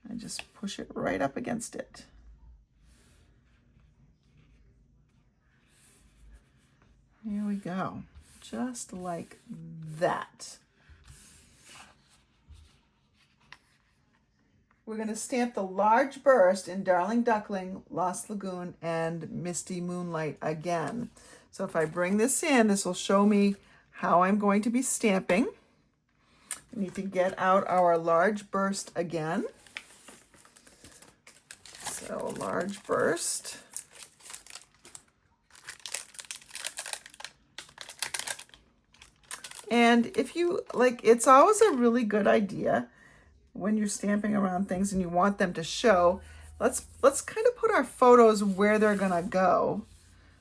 and just push it right up against it. Here we go, just like that. We're going to stamp the large burst in Darling Duckling, Lost Lagoon, and Misty Moonlight again. So if I bring this in, this will show me how I'm going to be stamping. We need to get out our large burst again. So large burst. And if you like, it's always a really good idea when you're stamping around things and you want them to show, let's kind of put our photos where they're gonna go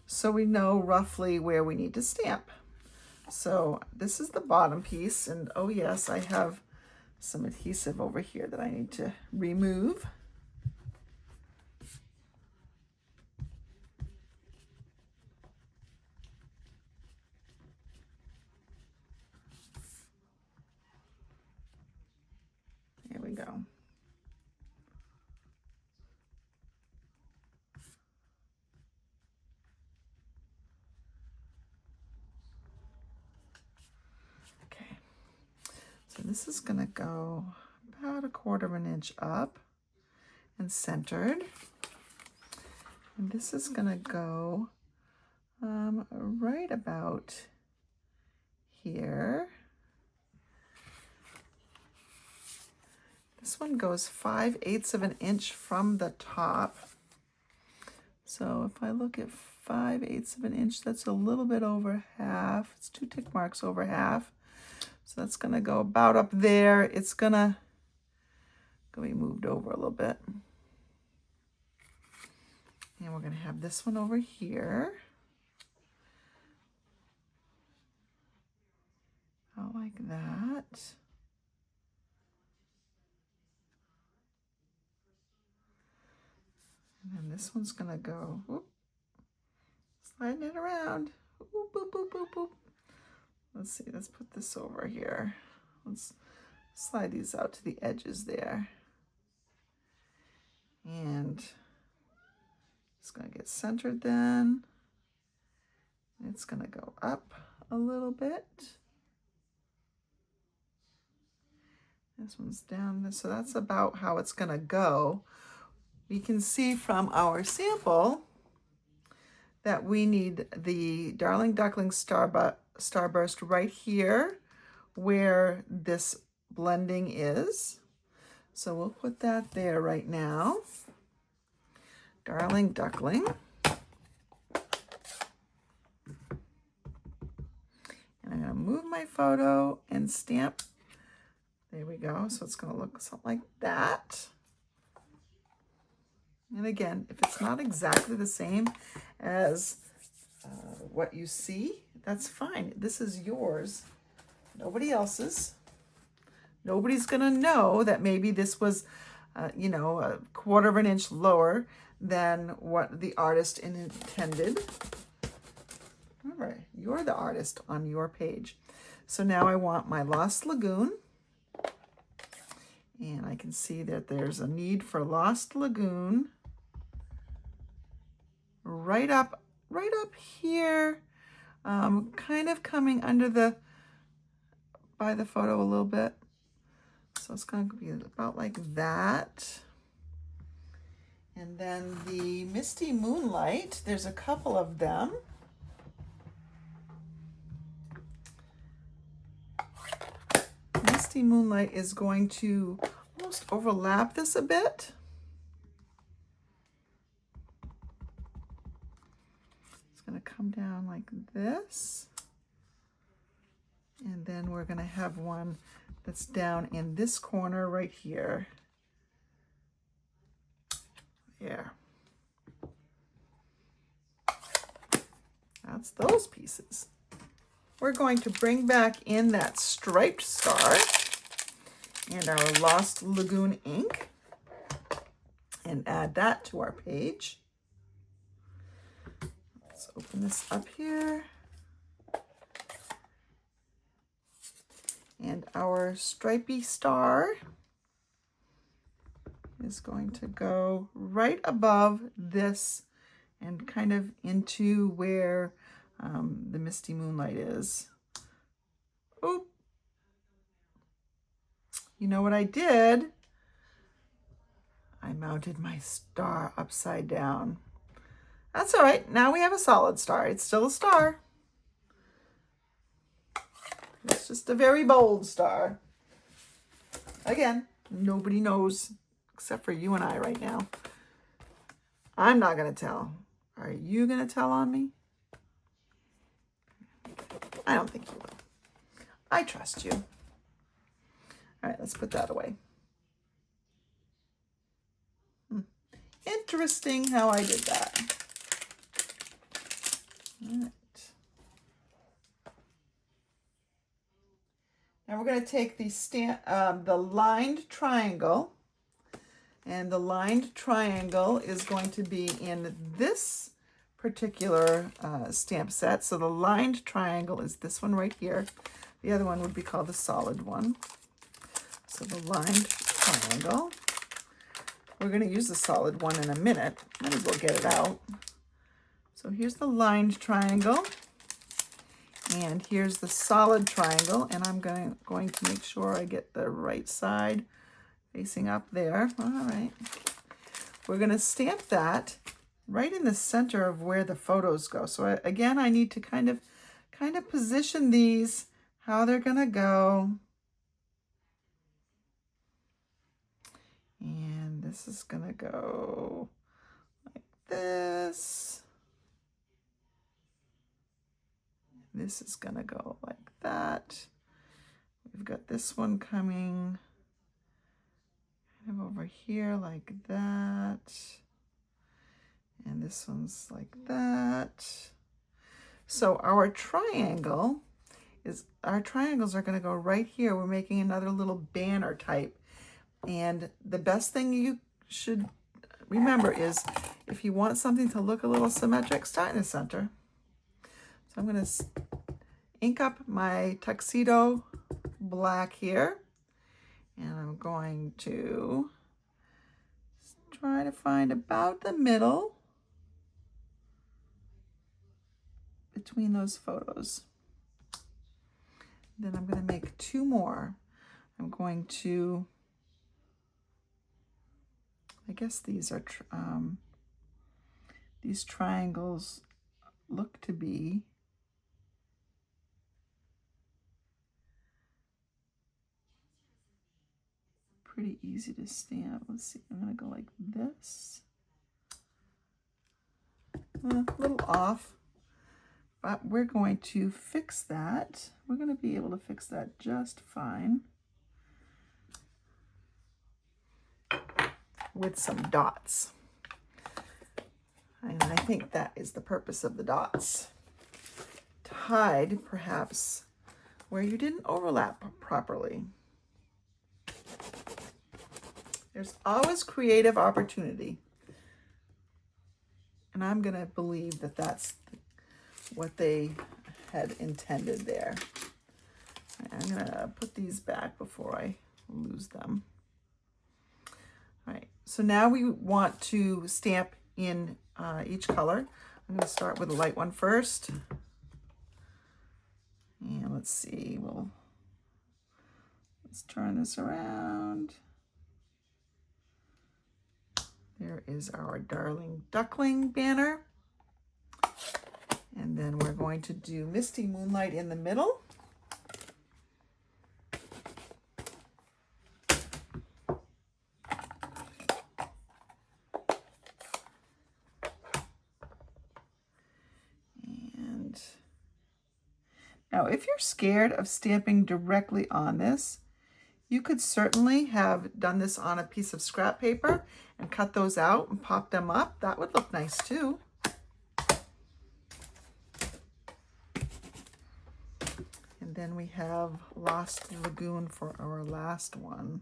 so we know roughly where we need to stamp. So this is the bottom piece, and oh yes, I have some adhesive over here that I need to remove. Here we go. Okay, so this is gonna go about 1/4 inch up and centered. And this is gonna go right about here. This one goes 5/8 of an inch from the top. So if I look at 5/8 of an inch, that's a little bit over half. It's 2 tick marks over half. So that's gonna go about up there. It's gonna be moved over a little bit. And we're going to have this one over here. Out like that. And then this one's going to go, whoop, sliding it around. Boop, boop, boop, boop, boop. Let's see, let's put this over here. Let's slide these out to the edges there. And it's going to get centered then. It's going to go up a little bit. This one's down, so that's about how it's going to go. We can see from our sample that we need the Darling Duckling Starburst right here where this blending is. So we'll put that there right now. Darling Duckling. And I'm going to move my photo and stamp. There we go. So it's going to look something like that. And again, if it's not exactly the same as what you see, that's fine. This is yours, nobody else's. Nobody's going to know that maybe this was, you know, a 1/4 of an inch lower than what the artist intended. Remember, you're the artist on your page. So now I want my Lost Lagoon. And I can see that there's a need for Lost Lagoon right up here, kind of coming under by the photo a little bit. So it's going to be about like that. And then the Misty Moonlight, there's a couple of them. Misty Moonlight is going to almost overlap this a bit. It's going to come down like this. And then we're going to have one that's down in this corner right here. There. That's those pieces. We're going to bring back in that striped star and our Lost Lagoon ink and add that to our page. Let's open this up here. And our stripy star is going to go right above this and kind of into where the Misty Moonlight is. Oop. You know what I did? I mounted my star upside down. That's all right. Now we have a solid star. It's still a star. It's just a very bold star. Again, nobody knows except for you and I right now. I'm not going to tell. Are you going to tell on me? I don't think you will. I trust you. All right, let's put that away. Interesting how I did that. All right. Now we're going to take the lined triangle, and the lined triangle is going to be in this particular stamp set. So the lined triangle is this one right here. The other one would be called the solid one. So the lined triangle. We're going to use the solid one in a minute. Might as well get it out. So here's the lined triangle. And here's the solid triangle. And I'm going to make sure I get the right side facing up there. All right. We're going to stamp that right in the center of where the photos go. So again, I need to kind of position these, how they're going to go. And this is going to go like this. This is going to go like that. We've got this one coming kind of over here like that. And this one's like that. So our triangles are going to go right here. We're making another little banner type. And the best thing you should remember is if you want something to look a little symmetric, start in the center. So I'm going to ink up my tuxedo black here. And I'm going to try to find about the middle between those photos. Then I'm going to make two more. I'm going to, I guess these are, these triangles look to be pretty easy to stamp. Let's see, I'm going to go like this. A little off, but we're going to fix that. We're going to be able to fix that just fine with some dots. And I think that is the purpose of the dots. To hide, perhaps, where you didn't overlap properly. There's always creative opportunity. And I'm going to believe that that's what they had intended there. I'm going to put these back before I lose them. All right, so now we want to stamp in each color. I'm going to start with a light one first. And let's see, let's turn this around. There is our Darling Duckling banner. And then we're going to do Misty Moonlight in the middle. And now if you're scared of stamping directly on this, you could certainly have done this on a piece of scrap paper and cut those out and pop them up. That would look nice too. And then we have Lost Lagoon for our last one.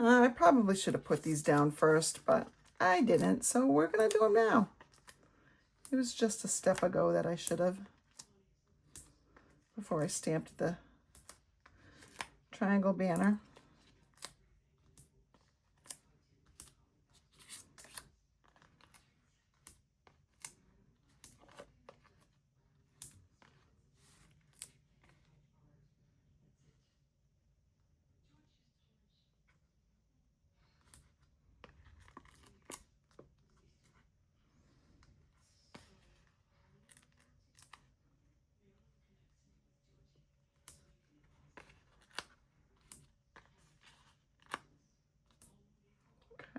I probably should have put these down first, but I didn't, so we're going to do them now. It was just a step ago that I should have, before I stamped the triangle banner.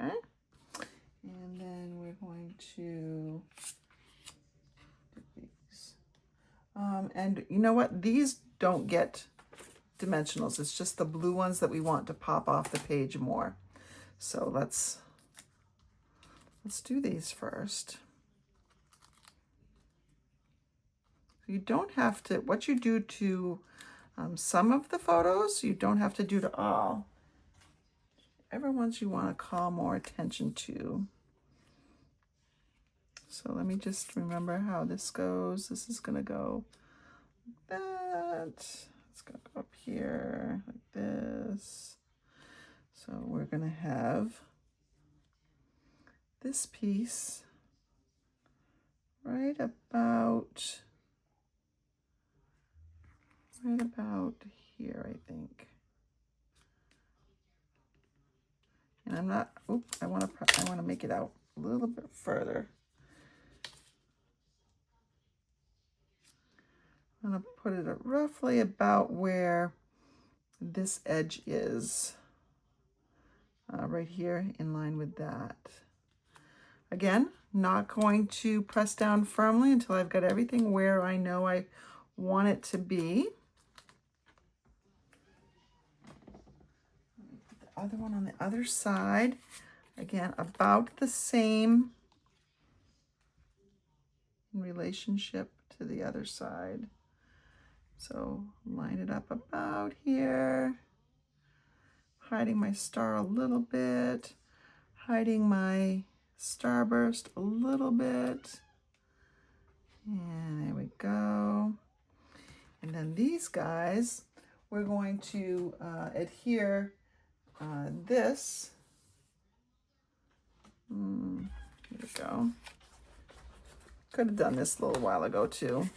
Okay, and then we're going to do these. And you know what? These don't get dimensionals. It's just the blue ones that we want to pop off the page more. So let's do these first. You don't have to, what you do to some of the photos, you don't have to do to all. Whichever ones you want to call more attention to. So let me just remember how this goes. This is going to go like that. It's going to go up here like this. So we're going to have this piece right about here, I think. And I'm not, I want to make it out a little bit further. I'm going to put it at roughly about where this edge is, right here in line with that. Again, not going to press down firmly until I've got everything where I know I want it to be. Put the other one on the other side. Again, about the same in relationship to the other side. So line it up about here, hiding my star a little bit, hiding my starburst a little bit. And there we go. And then these guys, we're going to adhere this. Here we go. Could have done this a little while ago too.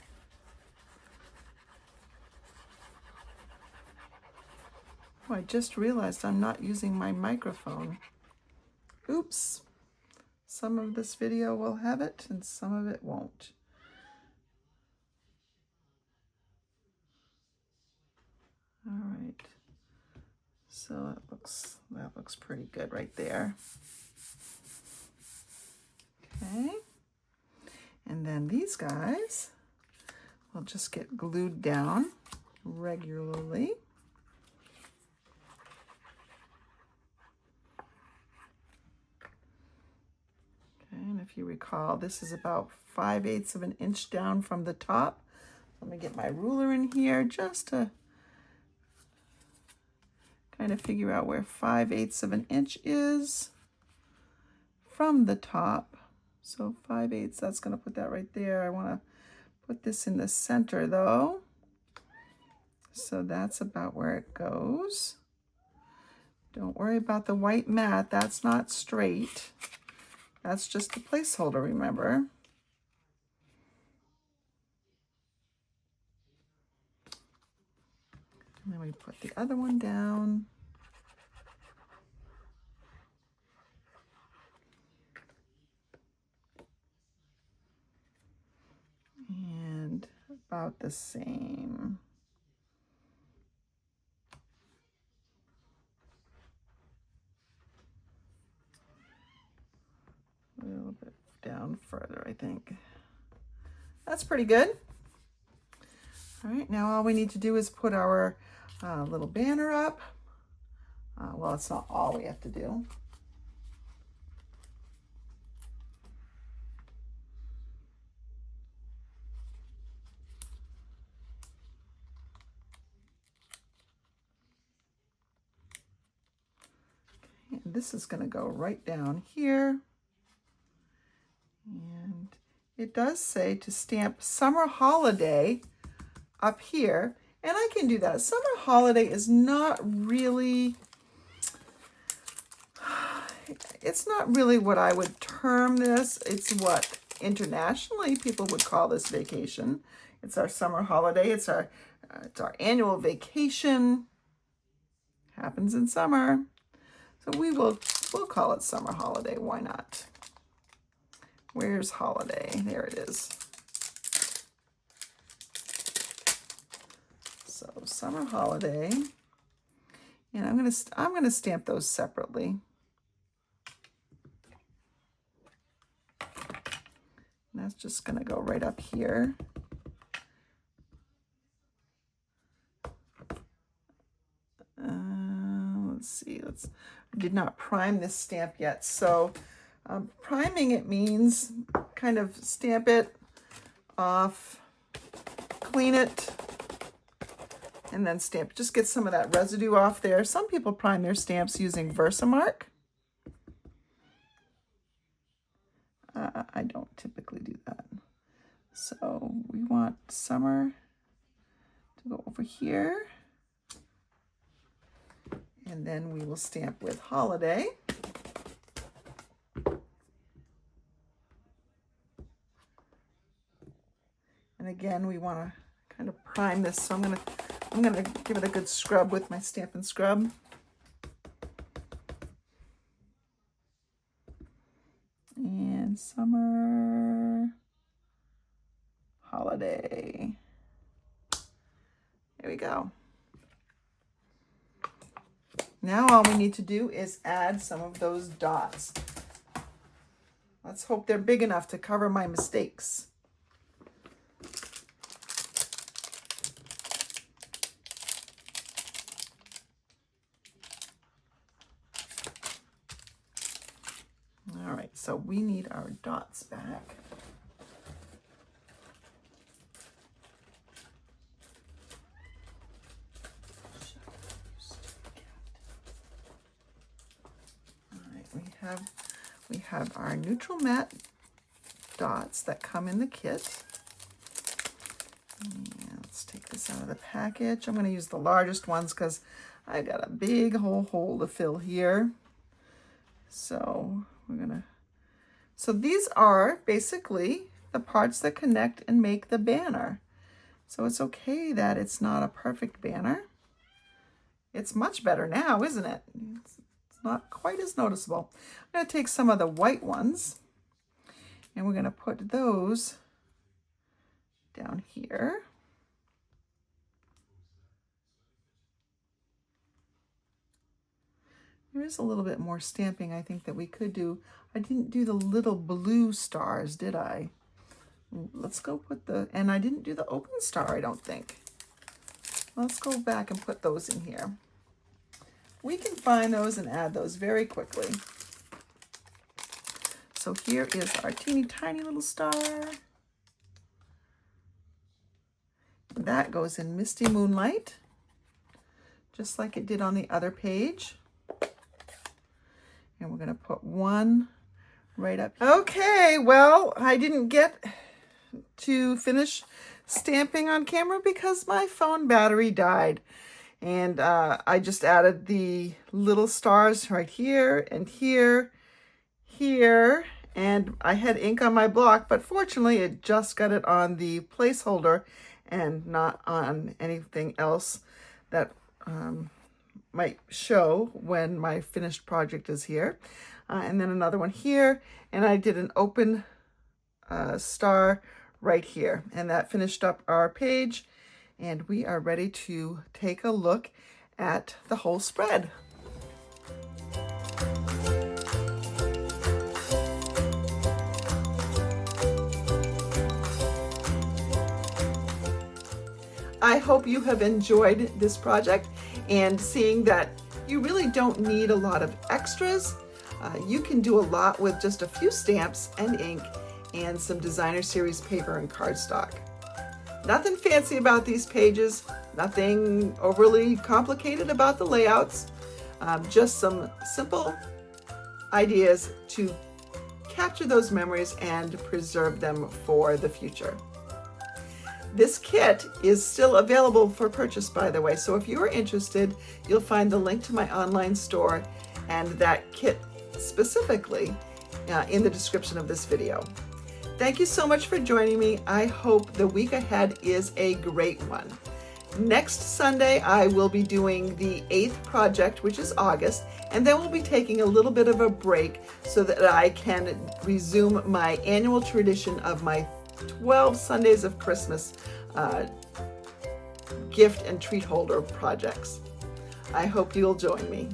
Oh, I just realized I'm not using my microphone. Oops. Some of this video will have it and some of it won't. All right. So that looks pretty good right there. Okay. And then these guys will just get glued down regularly. And if you recall, this is about 5/8 of an inch down from the top. Let me get my ruler in here just to kind of figure out where 5/8 of an inch is from the top. So 5/8, that's going to put that right there. I want to put this in the center though. So that's about where it goes. Don't worry about the white mat. That's not straight. That's just a placeholder, remember. And then we put the other one down. And about the same. A little bit down further, I think. That's pretty good. All right, now all we need to do is put our little banner up. Well, it's not all we have to do. Okay, and this is going to go right down here. And it does say to stamp Summer Holiday up here, and I can do that. Summer Holiday is not really, it's not really what I would term this. It's what internationally people would call this vacation. It's our summer holiday. It's our annual vacation. Happens in summer. So we'll call it Summer Holiday. Why not? Where's holiday? There it is. So Summer Holiday, and I'm gonna stamp those separately. And that's just gonna go right up here. Let's see. I did not prime this stamp yet, so. Priming it means kind of stamp it off, clean it, and then stamp. Just get some of that residue off there. Some people prime their stamps using Versamark. I don't typically summer to go over here. And then we will stamp with holiday. And again, we want to kind of prime this, so I'm gonna give it a good scrub with my Stampin' Scrub. And summer, holiday. There we go. Now all we need to do is add some of those dots. Let's hope they're big enough to cover my mistakes. All right, so we need our dots back. All right, we have our neutral matte dots that come in the kit. And let's take this out of the package. I'm going to use the largest ones because I've got a big hole to fill here. So so these are basically the parts that connect and make the banner. So it's okay that it's not a perfect banner. It's much better now, isn't it? It's not quite as noticeable. I'm going to take some of the white ones and we're going to put those down here. There is a little bit more stamping I think that we could do. I didn't do the little blue stars, did I? Let's go put and I didn't do the open star, I don't think. Let's go back and put those in here. We can find those and add those very quickly. So here is our teeny tiny little star. That goes in Misty Moonlight, just like it did on the other page. And we're going to put one right up. Okay, well, I didn't get to finish stamping on camera because my phone battery died. And I just added the little stars right here and here, here. And I had ink on my block, but fortunately it just got it on the placeholder and not on anything else that might show when my finished project is here. And then another one here, and I did an open star right here, and that finished up our page, and we are ready to take a look at the whole spread. I hope you have enjoyed this project and seeing that you really don't need a lot of extras. You can do a lot with just a few stamps and ink and some designer series paper and cardstock. Nothing fancy about these pages, nothing overly complicated about the layouts, just some simple ideas to capture those memories and preserve them for the future. This kit is still available for purchase, by the way, so if you are interested, you'll find the link to my online store and that kit specifically in the description of this video. Thank you so much for joining me. I hope the week ahead is a great one. Next Sunday, I will be doing the 8th project, which is August, and then we'll be taking a little bit of a break so that I can resume my annual tradition of my 12 Sundays of Christmas gift and treat holder projects. I hope you'll join me.